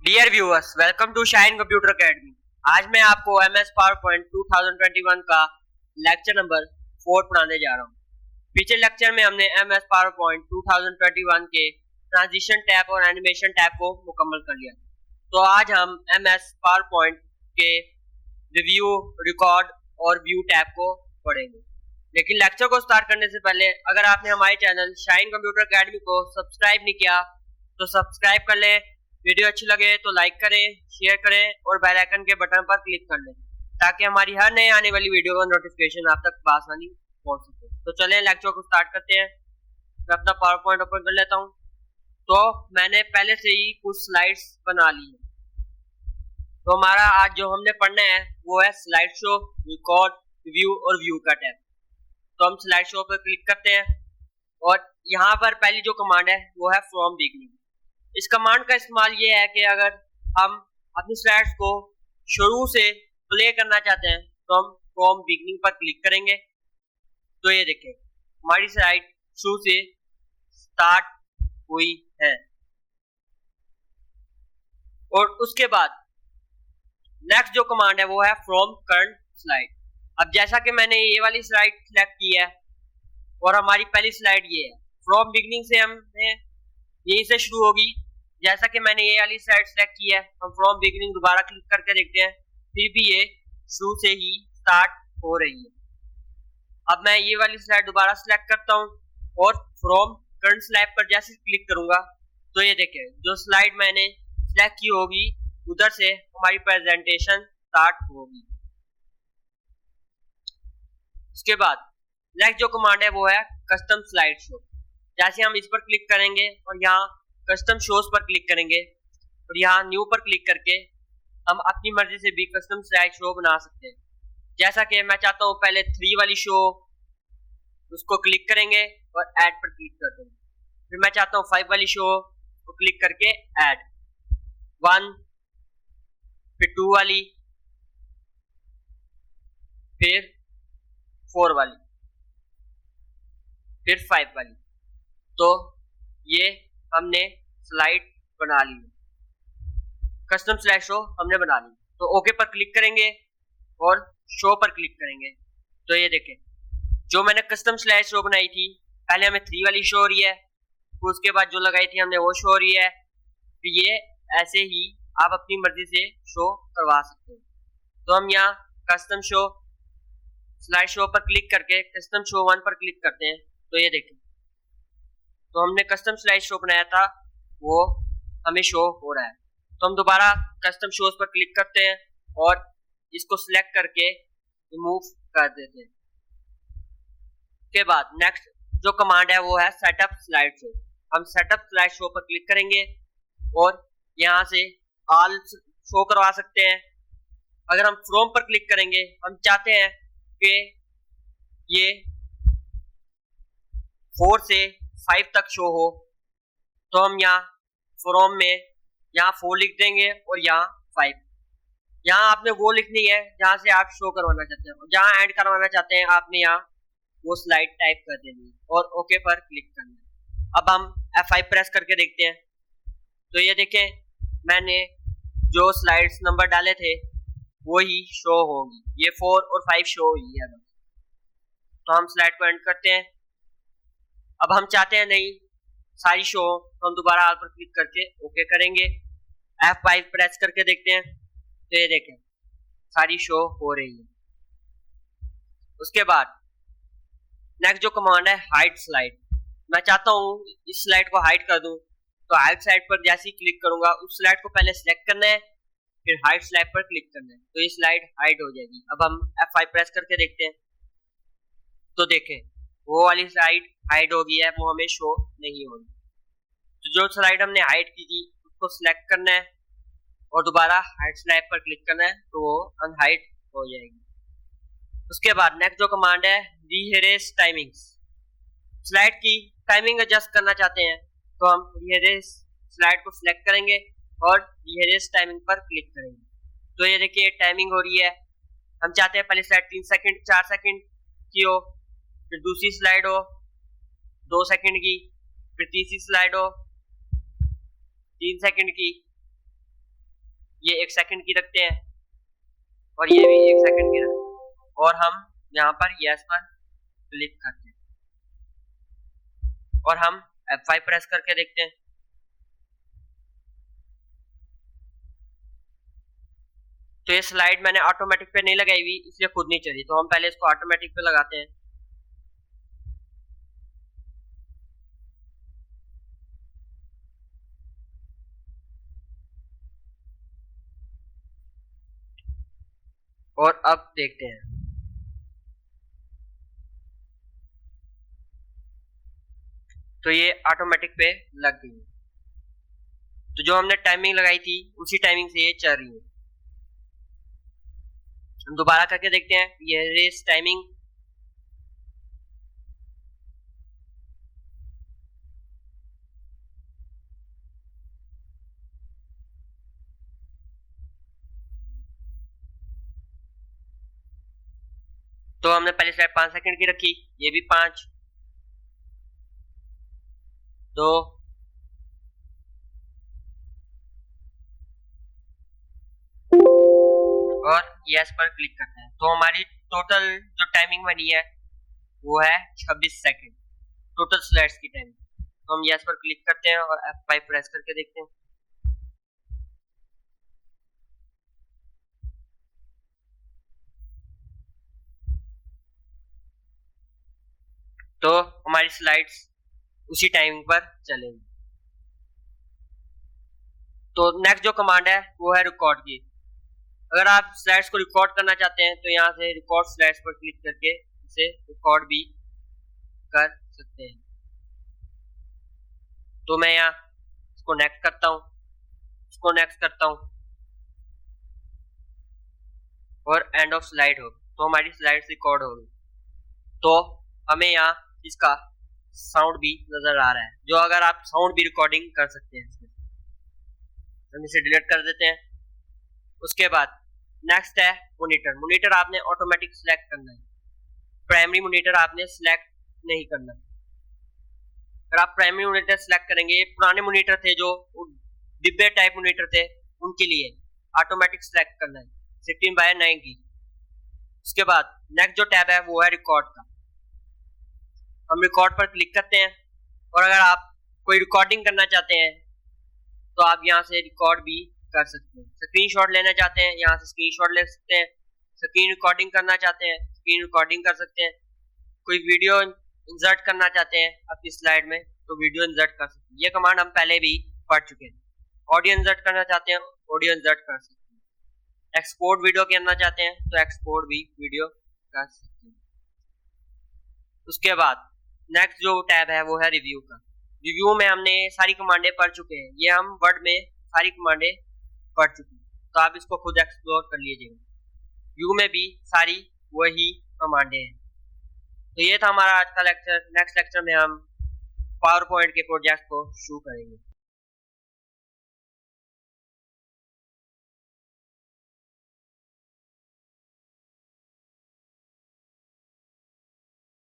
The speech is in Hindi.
Dear viewers, welcome to Shine Computer Academy. आज मैं आपको MS पावरपॉइंट 2021 का लेक्चर नंबर 4 पढ़ाने जा रहा हूँ। पिछले लेक्चर में हमने MS पावरपॉइंट 2021 के ट्रांजिशन टैब और एनिमेशन टैब को मुकम्मल कर लिया। तो आज हम MS पावरपॉइंट के रिव्यू, रिकॉर्ड और व्यू टैब को पढ़ेंगे। लेकिन लेक्चर को स्टार्ट करने से पहले अगर आपने हमारे चैनल शाइन कंप्यूटर अकेडमी को सब्सक्राइब नहीं किया तो सब्सक्राइब कर लें। वीडियो अच्छी लगे तो लाइक करें, शेयर करें और बेल आइकन के बटन पर क्लिक कर लें ताकि हमारी हर नए आने वाली वीडियो का नोटिफिकेशन आप तक आसानी पहुंच सके। तो चलें लेक्चर को स्टार्ट करते हैं। मैं अपना पावर पॉइंट ओपन कर लेता हूं। तो मैंने पहले से ही कुछ स्लाइड्स बना ली है। तो हमारा आज जो हमने पढ़ना है वो है स्लाइड शो, रिकॉर्ड, रिव्यू और व्यू का टैब। तो हम स्लाइड शो पर क्लिक करते हैं और यहाँ पर पहली जो कमांड है वो है फ्रॉम बिगनिंग। इस कमांड का इस्तेमाल ये है कि अगर हम अपनी स्लाइड्स को शुरू से प्ले करना चाहते हैं तो हम फ्रॉम बिगनिंग पर क्लिक करेंगे। तो ये देखें हमारी स्लाइड शुरू से स्टार्ट हुई है। और उसके बाद नेक्स्ट जो कमांड है वो है फ्रॉम करंट स्लाइड। अब जैसा कि मैंने ये वाली स्लाइड सेलेक्ट की है और हमारी पहली स्लाइड ये है, फ्रॉम बिगनिंग से हमने यहीं से शुरू होगी। जैसा कि मैंने ये वाली स्लाइड सेलेक्ट की है, हम फ्रॉम बिगनिंग दोबारा क्लिक करके देखते हैं, फिर भी ये शुरू से ही स्टार्ट हो रही है। अब मैं ये वाली स्लाइड दोबारा सेलेक्ट करता हूँ और फ्रॉम करंट स्लाइड पर जैसे क्लिक करूंगा तो ये देखें जो स्लाइड मैंने सेलेक्ट की होगी उधर से हमारी प्रेजेंटेशन स्टार्ट होगी। उसके बाद नेक्स्ट जो कमांड है वो है कस्टम स्लाइड शो। जैसे हम इस पर क्लिक करेंगे और यहाँ कस्टम शोज पर क्लिक करेंगे और यहाँ न्यू पर क्लिक करके हम अपनी मर्जी से भी कस्टम स्लाइड शो बना सकते हैं। जैसा कि मैं चाहता हूँ पहले 3 वाली शो, उसको क्लिक करेंगे और ऐड पर क्लिक कर देंगे। फिर मैं चाहता हूँ 5 वाली शो को क्लिक करके ऐड 1, फिर 2 वाली, फिर 4 वाली, फिर 5 वाली। तो ये हमने स्लाइड बना ली, कस्टम स्लाइड शो हमने बना ली। तो ओके पर क्लिक करेंगे और शो पर क्लिक करेंगे। तो ये देखें जो मैंने कस्टम स्लाइड शो बनाई थी, पहले हमें 3 वाली शो हो रही है, फिर उसके बाद जो लगाई थी हमने वो शो हो रही है। फिर ये ऐसे ही आप अपनी मर्जी से शो करवा सकते हैं। तो हम यहाँ कस्टम शो स्लाइड शो पर क्लिक करके कस्टम शो 1 पर क्लिक करते हैं। तो ये देखें तो हमने कस्टम स्लाइड शो बनाया था वो हमें शो हो रहा है। तो हम दोबारा कस्टम शोज पर क्लिक करते हैं और इसको सिलेक्ट करके रिमूव कर देते हैं। के बाद नेक्स्ट जो कमांड है वो है सेटअप स्लाइड शो। हम सेटअप स्लाइड शो पर क्लिक करेंगे और यहाँ से ऑल शो करवा सकते हैं। अगर हम फ्रॉम पर क्लिक करेंगे, हम चाहते हैं कि ये 4 से 5 तक शो हो, तो हम यहाँ फ्रॉम में यहाँ 4 लिख देंगे और यहाँ 5। यहाँ आपने वो लिखनी है जहाँ से आप शो करवाना चाहते हैं, जहाँ एंड करवाना चाहते हैं आपने यहाँ वो स्लाइड टाइप कर देनी है और ओके पर क्लिक करना है। अब हम F5 प्रेस करके देखते हैं। तो ये देखें मैंने जो स्लाइड्स नंबर डाले थे वो ही शो होगी, ये 4 और 5 शो हुई है। तो हम स्लाइड को एंड करते हैं। अब हम चाहते हैं नहीं सारी शो, तो हम दोबारा ऑल पर क्लिक करके ओके करेंगे। F5 प्रेस करके देखते हैं। तो ये देखें सारी शो हो रही है। उसके बाद नेक्स्ट जो कमांड है हाइड स्लाइड। मैं चाहता हूँ इस स्लाइड को हाइड कर दूं, तो हाइड स्लाइड पर जैसे ही क्लिक करूंगा उस स्लाइड को पहले सिलेक्ट करना है, फिर हाइड स्लाइड पर क्लिक करना है, तो ये स्लाइड हाइड हो जाएगी। अब हम F5 प्रेस करके देखते हैं। तो देखें वो वाली स्लाइड हाइड हो गई है, वो हमें शो नहीं हो रही। तो जो स्लाइड हमने हाइड की थी उसको सिलेक्ट करना है और दोबारा हाइड स्लाइड पर क्लिक करना है, तो वो अनहाइड हो जाएगी। उसके बाद नेक्स्ट जो कमांड है रीहेरेस टाइमिंग्स। स्लाइड की टाइमिंग एडजस्ट करना चाहते हैं तो हम रीहेरेस स्लाइड को सिलेक्ट करेंगे और रीहेरेस टाइमिंग पर क्लिक करेंगे। तो ये देखिए टाइमिंग हो रही है। हम चाहते हैं पहले स्लाइड 3 सेकंड 4 सेकंड की हो, फिर दूसरी स्लाइड हो 2 सेकंड की, फिर तीसरी स्लाइड हो 3 सेकंड की, ये 1 सेकंड की रखते हैं और ये भी 1 सेकंड की रखते हैं और हम यहाँ पर यस पर क्लिक करते हैं और हम F5 प्रेस करके देखते हैं। तो ये स्लाइड मैंने ऑटोमेटिक पे नहीं लगाई हुई इसलिए खुद नहीं चली, तो हम पहले इसको ऑटोमेटिक पे लगाते हैं। और अब देखते हैं। तो ये ऑटोमेटिक पे लग गई। तो जो हमने टाइमिंग लगाई थी उसी टाइमिंग से ये चल रही है। हम दोबारा करके देखते हैं। ये रेस टाइमिंग, तो हमने पहले स्लाइड 5 सेकंड की रखी, ये भी 5, 2, और यस पर क्लिक करते हैं। तो हमारी टोटल जो टाइमिंग बनी है वो है 26 सेकंड, टोटल स्लाइड्स की टाइमिंग। तो हम यस पर क्लिक करते हैं और F5 प्रेस करके देखते हैं। तो हमारी स्लाइड्स उसी टाइमिंग पर चलेंगी। तो नेक्स्ट जो कमांड है वो है रिकॉर्ड की। अगर आप स्लाइड्स को रिकॉर्ड करना चाहते हैं तो यहाँ से रिकॉर्ड स्लाइड्स पर क्लिक करके इसे रिकॉर्ड भी कर सकते हैं। तो मैं यहाँ इसको नेक्स्ट करता हूँ, इसको नेक्स्ट करता हूँ और एंड ऑफ स्लाइड हो, तो हमारी स्लाइड्स रिकॉर्ड हो गई। तो हमें यहाँ इसका साउंड भी नजर आ रहा है, जो अगर आप साउंड भी रिकॉर्डिंग कर सकते हैं। हम इसे डिलीट कर देते हैं। उसके बाद नेक्स्ट है मॉनिटर। मॉनिटर आपने ऑटोमेटिक सिलेक्ट करना है, प्राइमरी मॉनिटर आपने सिलेक्ट नहीं करना। अगर आप प्राइमरी मॉनिटर सिलेक्ट करेंगे, पुराने मॉनिटर थे जो डिब्बे टाइप मॉनिटर थे उनके लिए ऑटोमेटिक सिलेक्ट करना है 16:9 की। उसके बाद नेक्स्ट जो टैब है वो है रिकॉर्ड का। हम रिकॉर्ड पर क्लिक करते हैं और अगर आप कोई रिकॉर्डिंग करना चाहते हैं तो आप यहाँ से रिकॉर्ड भी कर सकते हैं। स्क्रीनशॉट लेना चाहते हैं, यहाँ से स्क्रीनशॉट ले सकते हैं। स्क्रीन रिकॉर्डिंग करना चाहते हैं, स्क्रीन रिकॉर्डिंग कर सकते हैं। कोई वीडियो इंसर्ट करना चाहते हैं अपनी स्लाइड में तो वीडियो इंसर्ट कर सकते हैं। ये कमांड हम पहले भी पढ़ चुके हैं। ऑडियो इंसर्ट करना चाहते हैं, ऑडियो इंसर्ट कर सकते हैं। एक्सपोर्ट वीडियो करना चाहते हैं तो एक्सपोर्ट भी वीडियो कर सकते हैं। उसके बाद नेक्स्ट जो टैब है वो है रिव्यू का। रिव्यू में हमने सारी कमांडें पढ़ चुके हैं, ये हम वर्ड में सारी कमांडें पढ़ चुके हैं, तो आप इसको खुद एक्सप्लोर कर लीजिएगा। व्यू में भी सारी वही कमांडें हैं। तो ये था हमारा आज का लेक्चर। नेक्स्ट लेक्चर में हम पावर पॉइंट के प्रोजेक्ट को शुरू करेंगे।